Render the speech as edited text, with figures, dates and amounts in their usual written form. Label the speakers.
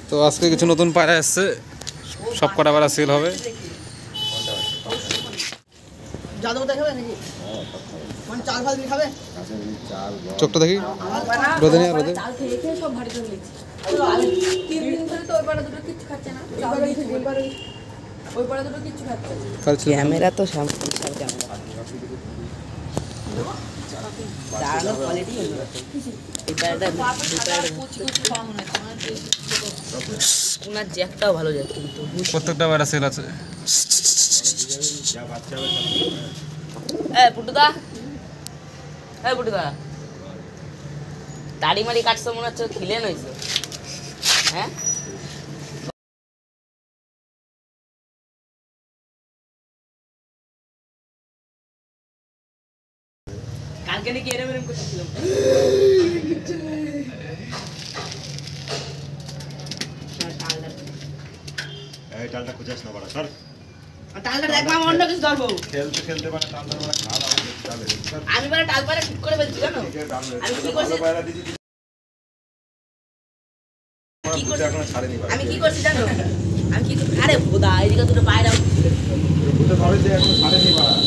Speaker 1: তো আজকে কিছু নতুন পায়রা এসছে, সব কটা পায়রা সেল হবে। চোখটা দেখি, রোদে নিয়ে রোদে।
Speaker 2: ক্যামেরা তো জ্যাকটাও ভালো জ্যাক, কিন্তু
Speaker 1: প্রত্যেকটা পায়রা সেল আছে।
Speaker 2: পুটুদা, পুটুদা দাড়ি মাড়ি কাটছো মনে হচ্ছে, খিলেন হয়েছে। হ্যাঁ কালকে নাকি এরম এরম করতেছিলাম।
Speaker 3: টালটা খুঁজাস না, সর।
Speaker 2: টালটা দেখ মামা, অন্য কিছু ধরবো।
Speaker 3: খেলতে খেলতে মানে টালটা মানে খাওয়া
Speaker 2: আমি মানে টাল পায়রা ঠিক করে বলছি, জানো আমি কি করছি, আমি কি করছি জানো, আমি কি, আরে ভোদা এদিকে দুটো পায়রা
Speaker 3: এখন ছাড়েনি পাড়া।